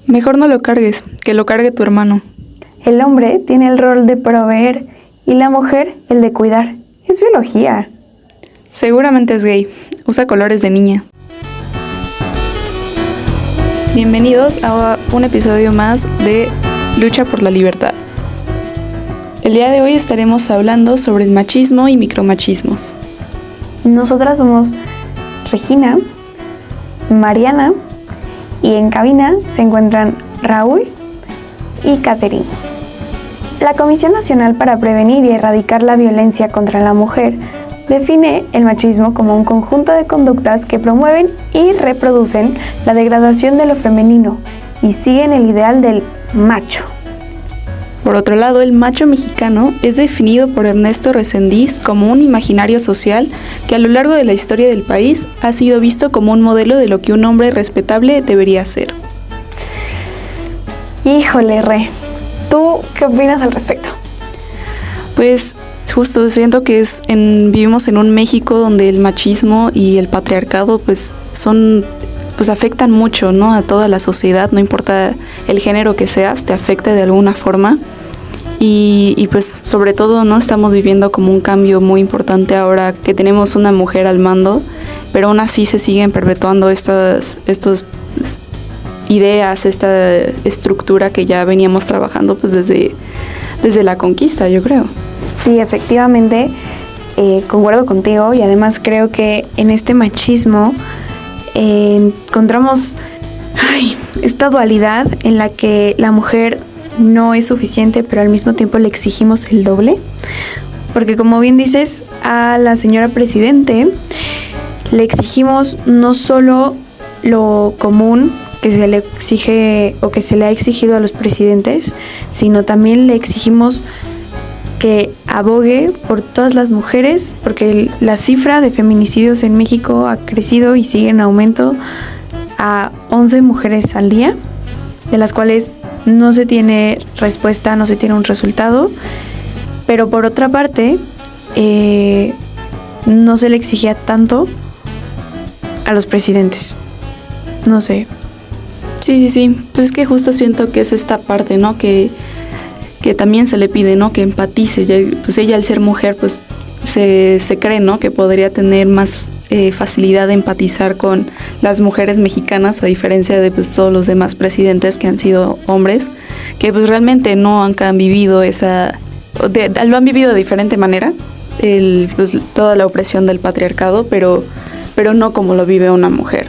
Mejor no lo cargues, que lo cargue tu hermano. El hombre tiene el rol de proveer y la mujer el de cuidar. Es biología. Seguramente es gay. Usa colores de niña. Bienvenidos a un episodio más de Lucha por la Libertad. El día de hoy estaremos hablando sobre el machismo y micromachismos. Nosotras somos Regina, Mariana y en cabina se encuentran Raúl y Catherine. La Comisión Nacional para Prevenir y Erradicar la Violencia contra la Mujer define el machismo como un conjunto de conductas que promueven y reproducen la degradación de lo femenino y siguen el ideal del macho. Por otro lado, el macho mexicano es definido por Ernesto Reséndiz como un imaginario social que a lo largo de la historia del país ha sido visto como un modelo de lo que un hombre respetable debería ser. Híjole, ¿tú qué opinas al respecto? Pues justo siento que vivimos en un México donde el machismo y el patriarcado pues afectan mucho, ¿no? A toda la sociedad, no importa el género que seas, te afecta de alguna forma. Y pues sobre todo, ¿no? Estamos viviendo como un cambio muy importante ahora que tenemos una mujer al mando, pero aún así se siguen perpetuando estas ideas, esta estructura que ya veníamos trabajando pues desde la conquista, yo creo. Sí, efectivamente, concuerdo contigo y además creo que en este machismo encontramos esta dualidad en la que la mujer no es suficiente, pero al mismo tiempo le exigimos el doble. Porque como bien dices, a la señora presidente le exigimos no solo lo común que se le exige o que se le ha exigido a los presidentes, sino también le exigimos que abogue por todas las mujeres, porque la cifra de feminicidios en México ha crecido y sigue en aumento a 11 mujeres al día, de las cuales no se tiene respuesta, no se tiene un resultado, pero por otra parte, no se le exigía tanto a los presidentes. No sé. Sí. Pues es que justo siento que es esta parte, ¿no? Que también se le pide, ¿no? Que empatice. Pues ella al ser mujer, pues se cree, ¿no? Que podría tener más facilidad de empatizar con las mujeres mexicanas, a diferencia de pues todos los demás presidentes que han sido hombres, que pues realmente no han vivido lo han vivido de diferente manera, toda la opresión del patriarcado, pero no como lo vive una mujer.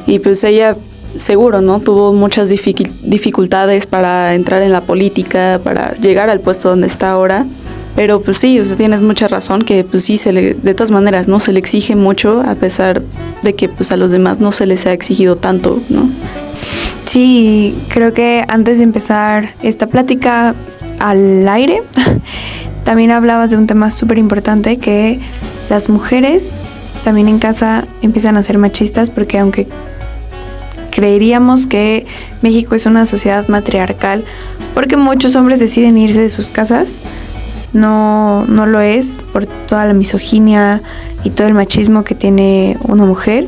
Y pues ella seguro, ¿no? Tuvo muchas dificultades para entrar en la política, para llegar al puesto donde está ahora. Pero pues sí, tienes mucha razón que pues sí, de todas maneras, ¿no? Se le exige mucho a pesar de que pues a los demás no se les ha exigido tanto, ¿no? Sí, creo que antes de empezar esta plática al aire, también hablabas de un tema súper importante, que las mujeres también en casa empiezan a ser machistas, porque aunque creeríamos que México es una sociedad matriarcal, porque muchos hombres deciden irse de sus casas, no lo es por toda la misoginia y todo el machismo que tiene una mujer.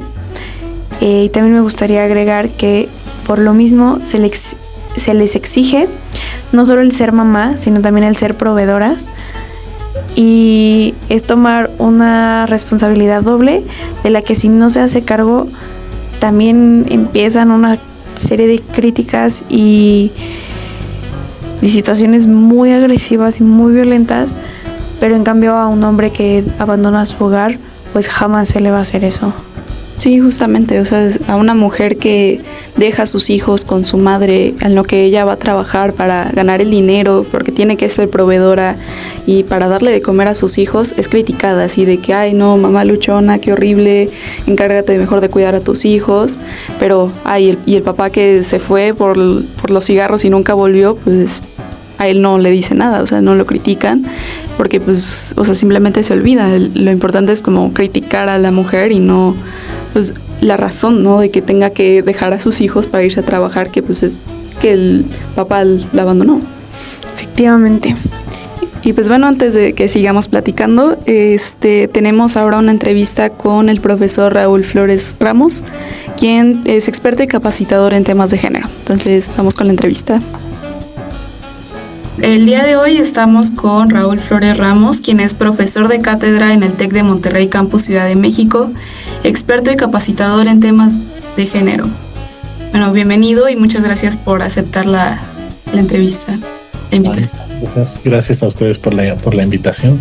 Y también me gustaría agregar que por lo mismo se les exige no solo el ser mamá, sino también el ser proveedoras. Y es tomar una responsabilidad doble, de la que si no se hace cargo también empiezan una serie de críticas y situaciones muy agresivas y muy violentas, pero en cambio a un hombre que abandona su hogar, pues jamás se le va a hacer eso. Sí, justamente, a una mujer que deja a sus hijos con su madre, en lo que ella va a trabajar para ganar el dinero, porque tiene que ser proveedora y para darle de comer a sus hijos, es criticada, así de que, ay no, mamá luchona, qué horrible, encárgate mejor de cuidar a tus hijos, pero, y el papá que se fue por los cigarros y nunca volvió, pues a él no le dice nada, no lo critican, porque pues, simplemente se olvida. Lo importante es como criticar a la mujer y no, pues, la razón, ¿no? De que tenga que dejar a sus hijos para irse a trabajar, que pues es que el papá la abandonó. Efectivamente. Y pues bueno, antes de que sigamos platicando, tenemos ahora una entrevista con el profesor Raúl Flores Ramos, quien es experto y capacitador en temas de género. Entonces, vamos con la entrevista. El día de hoy estamos con Raúl Flores Ramos, quien es profesor de cátedra en el TEC de Monterrey Campus Ciudad de México, experto y capacitador en temas de género. Bueno, bienvenido y muchas gracias por aceptar la entrevista. Gracias a ustedes por la invitación.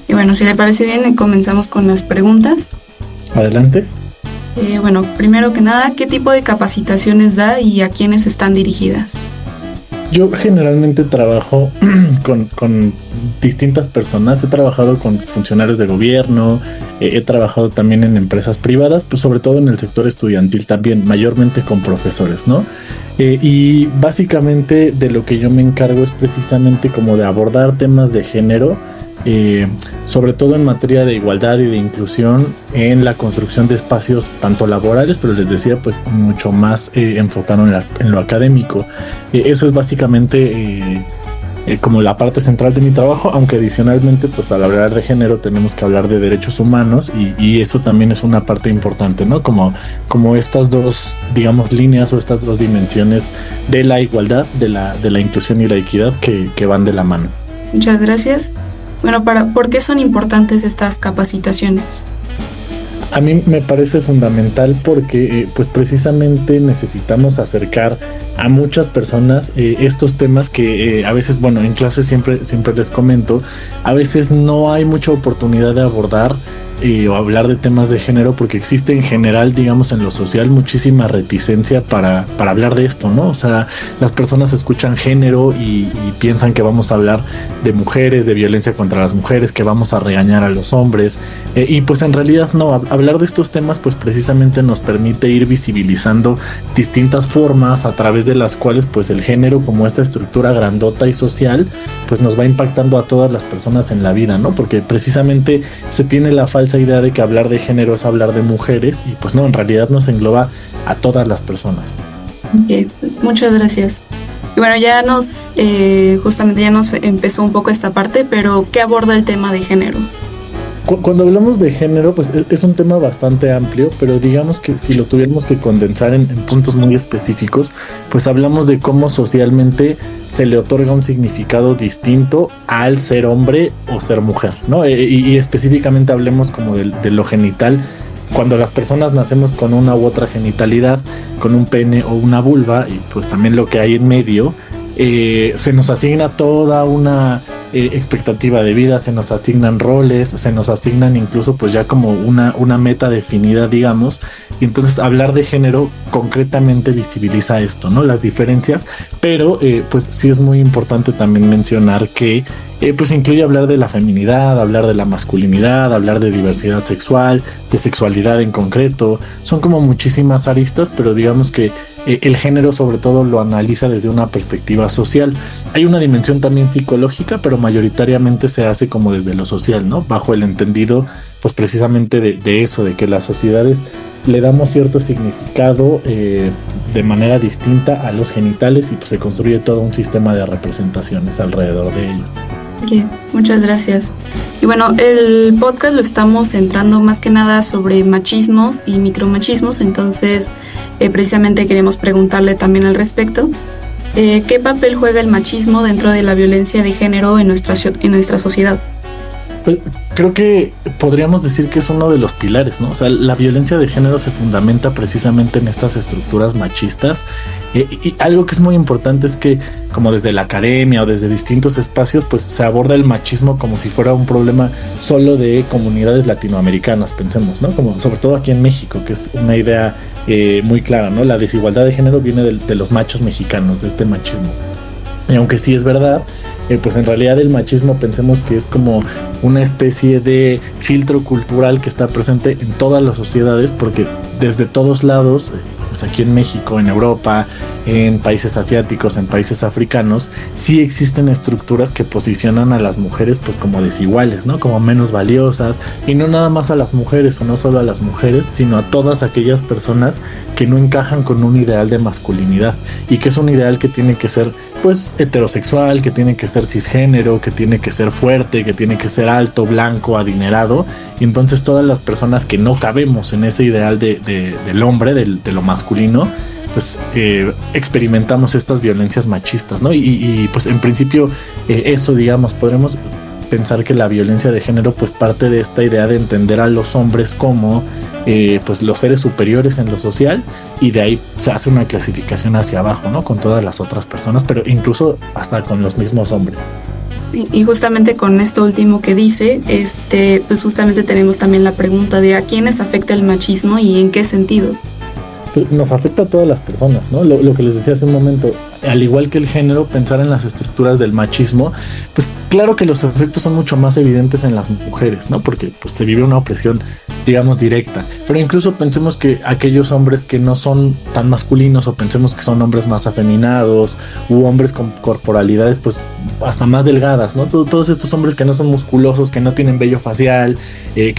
Y bueno, si le parece bien, comenzamos con las preguntas. Adelante. Bueno, primero que nada, ¿qué tipo de capacitaciones da y a quiénes están dirigidas? Yo generalmente trabajo con distintas personas. He trabajado con funcionarios de gobierno, he trabajado también en empresas privadas, pues sobre todo en el sector estudiantil también, mayormente con profesores, ¿no? Y básicamente de lo que yo me encargo es precisamente como de abordar temas de género, sobre todo en materia de igualdad y de inclusión en la construcción de espacios tanto laborales, pero les decía pues mucho más enfocado en lo académico. Eso es básicamente como la parte central de mi trabajo, aunque adicionalmente pues al hablar de género tenemos que hablar de derechos humanos y eso también es una parte importante, ¿no? Como estas dos, digamos, líneas o estas dos dimensiones de la igualdad, de la inclusión y la equidad que van de la mano. Muchas gracias. Bueno, ¿por qué son importantes estas capacitaciones? A mí me parece fundamental porque pues precisamente necesitamos acercar a muchas personas estos temas que a veces, bueno, en clase siempre les comento, a veces no hay mucha oportunidad de abordar o hablar de temas de género porque existe en general, digamos, en lo social muchísima reticencia para hablar de esto, ¿no? O sea, las personas escuchan género y piensan que vamos a hablar de mujeres, de violencia contra las mujeres, que vamos a regañar a los hombres y pues en realidad no, hablar de estos temas pues precisamente nos permite ir visibilizando distintas formas a través de las cuales pues el género como esta estructura grandota y social pues nos va impactando a todas las personas en la vida, ¿no? Porque precisamente se tiene la falsa idea de que hablar de género es hablar de mujeres y pues no, en realidad nos engloba a todas las personas. Okay, muchas gracias. Y bueno, justamente ya nos empezó un poco esta parte, pero ¿qué aborda el tema de género? Cuando hablamos de género, pues es un tema bastante amplio, pero digamos que si lo tuviéramos que condensar en puntos muy específicos, pues hablamos de cómo socialmente se le otorga un significado distinto al ser hombre o ser mujer, ¿no? Y específicamente hablemos como de lo genital. Cuando las personas nacemos con una u otra genitalidad, con un pene o una vulva, y pues también lo que hay en medio, se nos asigna toda una expectativa de vida, se nos asignan roles, se nos asignan incluso pues ya como una meta definida, digamos, y entonces hablar de género concretamente visibiliza esto, ¿no? Las diferencias, pero pues sí es muy importante también mencionar que pues incluye hablar de la feminidad, hablar de la masculinidad, hablar de diversidad sexual, de sexualidad en concreto, son como muchísimas aristas, pero digamos que el género sobre todo lo analiza desde una perspectiva social. Hay una dimensión también psicológica, pero mayoritariamente se hace como desde lo social, ¿no? Bajo el entendido, pues precisamente de eso, de que las sociedades le damos cierto significado de manera distinta a los genitales y pues se construye todo un sistema de representaciones alrededor de ello. Okay, muchas gracias. Y bueno, el podcast lo estamos centrando más que nada sobre machismos y micromachismos, entonces precisamente queremos preguntarle también al respecto. ¿Qué papel juega el machismo dentro de la violencia de género en nuestra sociedad? Pues, creo que podríamos decir que es uno de los pilares, ¿no? O sea, la violencia de género se fundamenta precisamente en estas estructuras machistas y algo que es muy importante es que como desde la academia o desde distintos espacios pues se aborda el machismo como si fuera un problema solo de comunidades latinoamericanas, pensemos, ¿no? Como sobre todo aquí en México, que es una idea muy clara, ¿no? La desigualdad de género viene de los machos mexicanos, de este machismo. Y aunque sí es verdad, pues en realidad el machismo pensemos que es como una especie de filtro cultural que está presente en todas las sociedades porque desde todos lados pues aquí en México, en Europa, en países asiáticos, en países africanos, sí existen estructuras que posicionan a las mujeres pues como desiguales, ¿no? Como menos valiosas, y no nada más a las mujeres o no solo a las mujeres, sino a todas aquellas personas que no encajan con un ideal de masculinidad, y que es un ideal que tiene que ser pues heterosexual, que tiene que ser cisgénero, que tiene que ser fuerte, que tiene que ser alto, blanco, adinerado. Y entonces todas las personas que no cabemos en ese ideal del hombre, de lo masculino, pues experimentamos estas violencias machistas, ¿no? Y pues en principio eso, digamos, podremos pensar que la violencia de género pues parte de esta idea de entender a los hombres como pues los seres superiores en lo social, y de ahí se hace una clasificación hacia abajo, ¿no? Con todas las otras personas, pero incluso hasta con los mismos hombres. Y justamente con esto último que dice, pues justamente tenemos también la pregunta de ¿a quiénes afecta el machismo y en qué sentido? Pues nos afecta a todas las personas, ¿no? Lo que les decía hace un momento, al igual que el género, pensar en las estructuras del machismo, pues claro que los efectos son mucho más evidentes en las mujeres, ¿no? Porque pues se vive una opresión, digamos, directa. Pero incluso pensemos que aquellos hombres que no son tan masculinos, o pensemos que son hombres más afeminados, u hombres con corporalidades pues hasta más delgadas, ¿no? Todos estos hombres que no son musculosos, que no tienen vello facial, que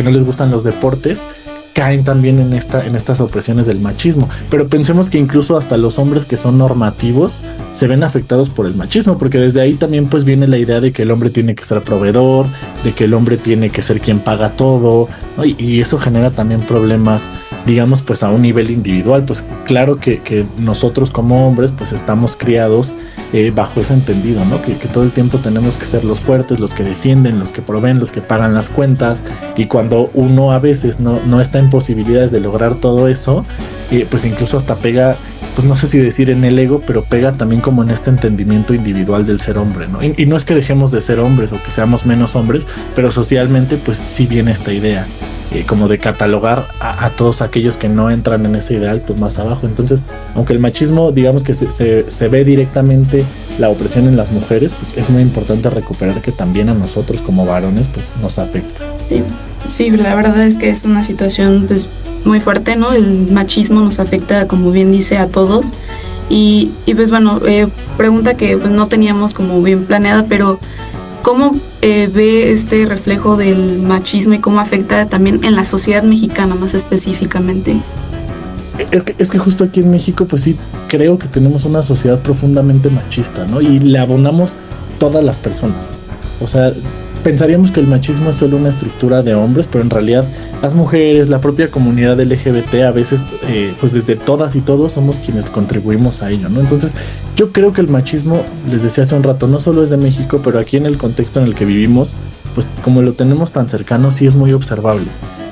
no les gustan los deportes, caen también en estas opresiones del machismo. Pero pensemos que incluso hasta los hombres que son normativos se ven afectados por el machismo, porque desde ahí también pues viene la idea de que el hombre tiene que ser proveedor, de que el hombre tiene que ser quien paga todo, ¿no? Y eso genera también problemas, digamos, pues a un nivel individual. Pues claro que nosotros como hombres pues estamos criados bajo ese entendido, ¿no? Que todo el tiempo tenemos que ser los fuertes, los que defienden, los que proveen, los que pagan las cuentas, y cuando uno a veces no está en posibilidades de lograr todo eso, pues incluso hasta pega, pues no sé si decir en el ego, pero pega también como en este entendimiento individual del ser hombre, ¿no? Y no es que dejemos de ser hombres o que seamos menos hombres, pero socialmente pues sí viene esta idea como de catalogar a todos aquellos que no entran en ese ideal pues más abajo. Entonces, aunque el machismo, digamos que se ve directamente la opresión en las mujeres, pues es muy importante recuperar que también a nosotros como varones pues nos afecta. Sí, la verdad es que es una situación pues muy fuerte, ¿no? El machismo nos afecta, como bien dice, a todos. Y pues bueno, pregunta que pues no teníamos como bien planeada, pero ¿cómo ve este reflejo del machismo y cómo afecta también en la sociedad mexicana más específicamente? Es que justo aquí en México pues sí creo que tenemos una sociedad profundamente machista, ¿no? Y le abonamos todas las personas. O sea, pensaríamos que el machismo es solo una estructura de hombres, pero en realidad las mujeres, la propia comunidad LGBT, a veces, pues desde todas y todos somos quienes contribuimos a ello, ¿no? Entonces, yo creo que el machismo, les decía hace un rato, no solo es de México, pero aquí en el contexto en el que vivimos, pues como lo tenemos tan cercano, sí es muy observable.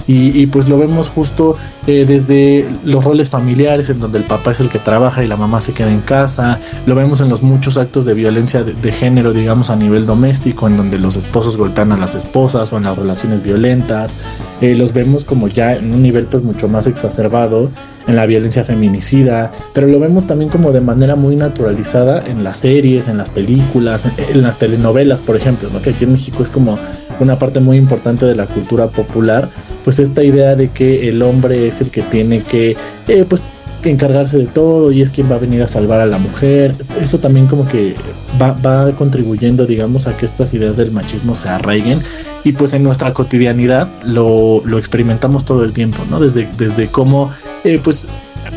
Y pues lo vemos justo desde los roles familiares, en donde el papá es el que trabaja y la mamá se queda en casa. Lo vemos en los muchos actos de violencia de género, digamos, a nivel doméstico, en donde los esposos golpean a las esposas o en las relaciones violentas. Los vemos como ya en un nivel pues mucho más exacerbado en la violencia feminicida, pero lo vemos también como de manera muy naturalizada en las series, en las películas, en las telenovelas, por ejemplo, ¿no? Que aquí en México es como una parte muy importante de la cultura popular, pues esta idea de que el hombre es el que tiene que pues encargarse de todo y es quien va a venir a salvar a la mujer. Eso también como que va contribuyendo, digamos, a que estas ideas del machismo se arraiguen, y pues en nuestra cotidianidad lo experimentamos todo el tiempo, ¿no? Desde cómo pues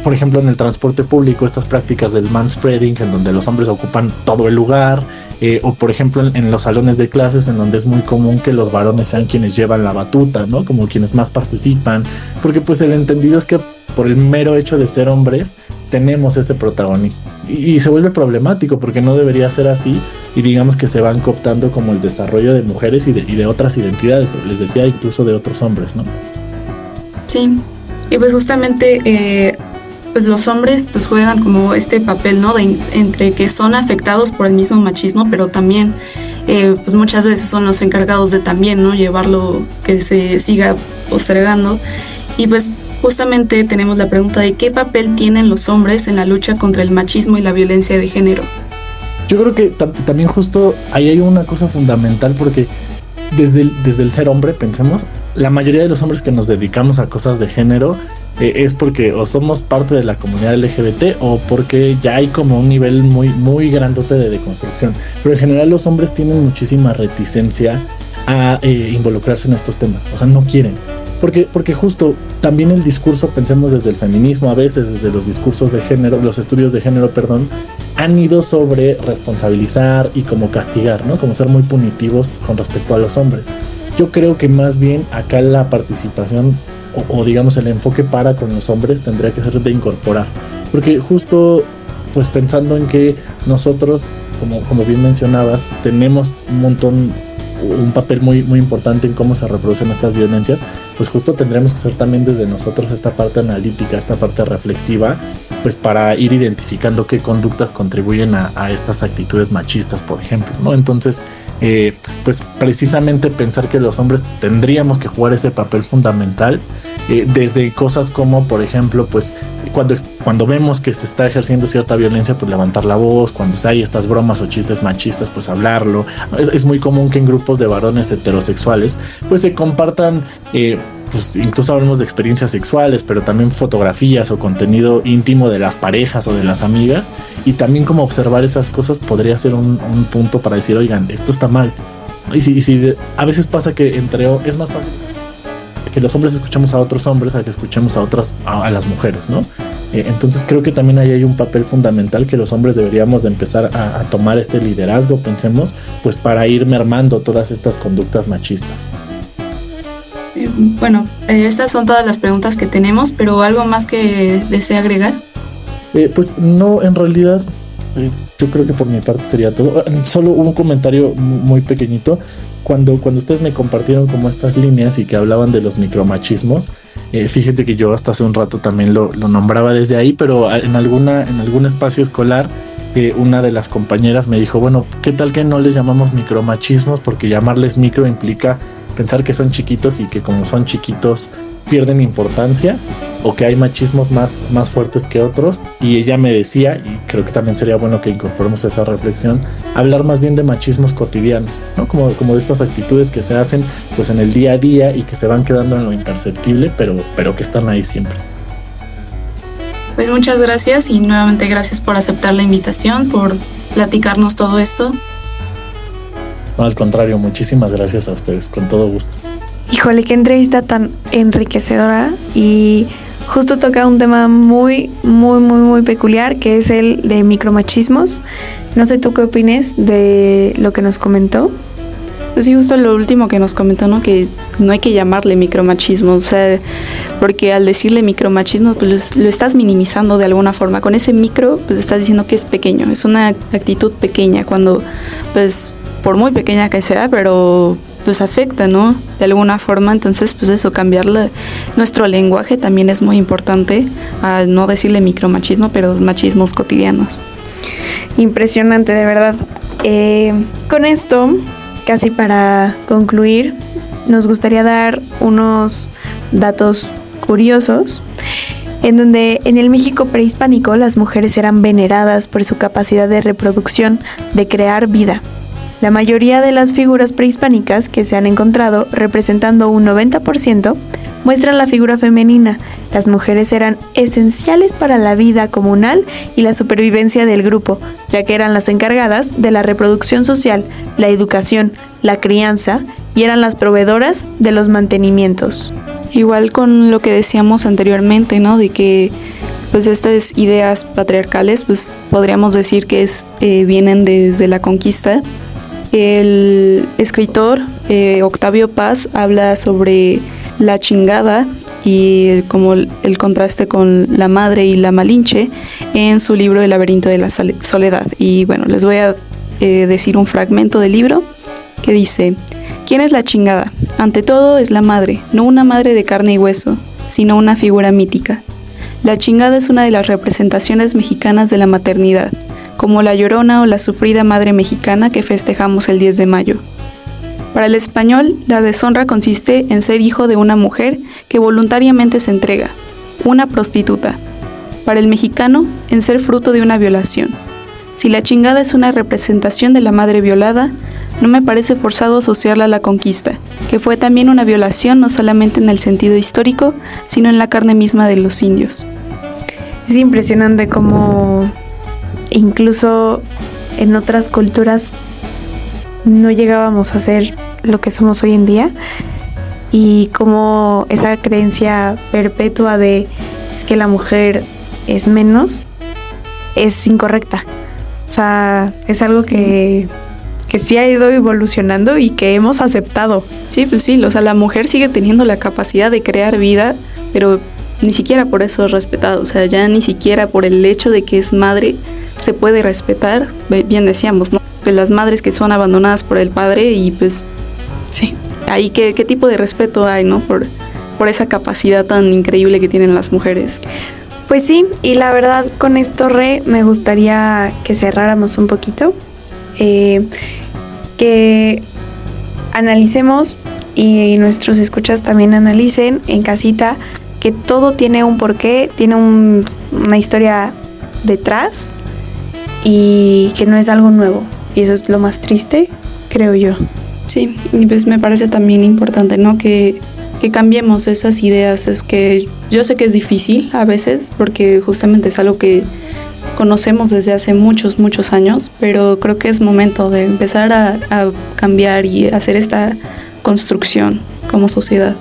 por ejemplo en el transporte público, estas prácticas del manspreading, en donde los hombres ocupan todo el lugar, o por ejemplo en los salones de clases, en donde es muy común que los varones sean quienes llevan la batuta, ¿no? Como quienes más participan, porque pues el entendido es que por el mero hecho de ser hombres tenemos ese protagonismo, y se vuelve problemático porque no debería ser así, y digamos que se van cooptando como el desarrollo de mujeres y de otras identidades, les decía, incluso de otros hombres, ¿no? Sí, y pues justamente pues los hombres pues juegan como este papel, ¿no? Entre que son afectados por el mismo machismo, pero también pues muchas veces son los encargados de también, ¿no? Llevarlo, que se siga postergando. Y pues justamente tenemos la pregunta de ¿qué papel tienen los hombres en la lucha contra el machismo y la violencia de género? Yo creo que también justo ahí hay una cosa fundamental, porque desde el ser hombre, pensemos, la mayoría de los hombres que nos dedicamos a cosas de género, es porque o somos parte de la comunidad LGBT o porque ya hay como un nivel muy, muy grandote de deconstrucción. Pero en general los hombres tienen muchísima reticencia a involucrarse en estos temas, o sea, no quieren. Porque justo también el discurso, pensemos desde el feminismo, a veces desde los discursos de género, los estudios de género, perdón, han ido sobre responsabilizar y como castigar, ¿no? Como ser muy punitivos con respecto a los hombres. Yo creo que más bien acá la participación o digamos el enfoque para con los hombres tendría que ser de incorporar. Porque justo pues pensando en que nosotros, como bien mencionabas, tenemos un papel muy, muy importante en cómo se reproducen estas violencias, pues justo tendremos que hacer también desde nosotros esta parte analítica, esta parte reflexiva, pues para ir identificando qué conductas contribuyen a estas actitudes machistas, por ejemplo, ¿no? Entonces, pues precisamente pensar que los hombres tendríamos que jugar ese papel fundamental, desde cosas como, por ejemplo, pues cuando vemos que se está ejerciendo cierta violencia, pues levantar la voz, cuando hay estas bromas o chistes machistas, pues hablarlo. Es muy común que en grupos de varones heterosexuales pues se compartan, pues incluso hablamos de experiencias sexuales, pero también fotografías o contenido íntimo de las parejas o de las amigas, y también como observar esas cosas podría ser un punto para decir, oigan, esto está mal. Y si a veces pasa que es más fácil que los hombres escuchemos a otros hombres a que escuchemos a las mujeres, ¿no? Entonces creo que también ahí hay un papel fundamental que los hombres deberíamos de empezar a tomar este liderazgo, pensemos, pues para ir mermando todas estas conductas machistas. Bueno, estas son todas las preguntas que tenemos, pero ¿algo más que desea agregar? Pues no, en realidad yo creo que por mi parte sería todo. Solo un comentario muy pequeñito. Cuando ustedes me compartieron como estas líneas y que hablaban de los micromachismos, fíjense que yo hasta hace un rato también lo nombraba desde ahí, pero en algún espacio escolar una de las compañeras me dijo, bueno, ¿qué tal que no les llamamos micromachismos? Porque llamarles micro implica pensar que son chiquitos y que como son chiquitos pierden importancia, o que hay machismos más fuertes que otros. Y ella me decía, y creo que también sería bueno que incorporemos esa reflexión, hablar más bien de machismos cotidianos, ¿no? Como de estas actitudes que se hacen pues en el día a día y que se van quedando en lo imperceptible, pero que están ahí siempre. Pues muchas gracias y nuevamente gracias por aceptar la invitación, por platicarnos todo esto. No, al contrario, muchísimas gracias a ustedes, con todo gusto. Híjole, qué entrevista tan enriquecedora, y justo toca un tema muy, muy, muy, muy peculiar, que es el de micromachismos. No sé tú qué opines de lo que nos comentó. Pues sí, justo lo último que nos comentó, ¿no? Que no hay que llamarle micromachismo, o sea, porque al decirle micromachismo, pues lo estás minimizando de alguna forma. Con ese micro, pues estás diciendo que es pequeño, es una actitud pequeña, cuando, pues, por muy pequeña que sea, pero pues afecta, ¿no? De alguna forma. Entonces, pues eso, cambiar nuestro lenguaje también es muy importante, a no decirle micromachismo, pero machismos cotidianos. Impresionante, de verdad. Con esto, casi para concluir, nos gustaría dar unos datos curiosos, en donde en el México prehispánico las mujeres eran veneradas por su capacidad de reproducción, de crear vida. La mayoría de las figuras prehispánicas que se han encontrado, representando un 90%, muestran la figura femenina. Las mujeres eran esenciales para la vida comunal y la supervivencia del grupo, ya que eran las encargadas de la reproducción social, la educación, la crianza, y eran las proveedoras de los mantenimientos. Igual con lo que decíamos anteriormente, ¿no? De que pues estas ideas patriarcales, pues podríamos decir que vienen desde la conquista. El escritor Octavio Paz habla sobre la chingada y como el contraste con la madre y la Malinche en su libro El laberinto de la soledad. Y bueno, les voy a decir un fragmento del libro que dice: ¿quién es la chingada? Ante todo es la madre, no una madre de carne y hueso, sino una figura mítica. La chingada es una de las representaciones mexicanas de la maternidad, como la Llorona o la sufrida madre mexicana que festejamos el 10 de mayo. Para el español, la deshonra consiste en ser hijo de una mujer que voluntariamente se entrega, una prostituta. Para el mexicano, en ser fruto de una violación. Si la chingada es una representación de la madre violada, no me parece forzado asociarla a la conquista, que fue también una violación no solamente en el sentido histórico, sino en la carne misma de los indios. Es impresionante cómo incluso en otras culturas no llegábamos a ser lo que somos hoy en día, y cómo esa creencia perpetua de es que la mujer es menos es incorrecta. O sea, es algo que sí ha ido evolucionando y que hemos aceptado. Sí, pues sí, o sea, la mujer sigue teniendo la capacidad de crear vida, pero ni siquiera por eso es respetado. O sea, ya ni siquiera por el hecho de que es madre se puede respetar. Bien decíamos, ¿no? Pues las madres que son abandonadas por el padre, y pues sí, ahí qué tipo de respeto hay, ¿no? Por esa capacidad tan increíble que tienen las mujeres. Pues sí, y la verdad con esto, me gustaría que cerráramos un poquito, que analicemos y nuestros escuchas también analicen en casita que todo tiene un porqué, tiene una historia detrás y que no es algo nuevo. Y eso es lo más triste, creo yo. Sí, y pues me parece también importante, ¿no? Que cambiemos esas ideas. Es que yo sé que es difícil a veces, porque justamente es algo que conocemos desde hace muchos años, pero creo que es momento de empezar a cambiar y hacer esta construcción como sociedad.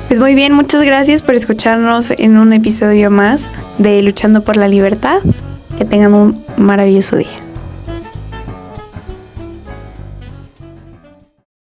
Pues muy bien, muchas gracias por escucharnos en un episodio más de Luchando por la Libertad. Que tengan un maravilloso día.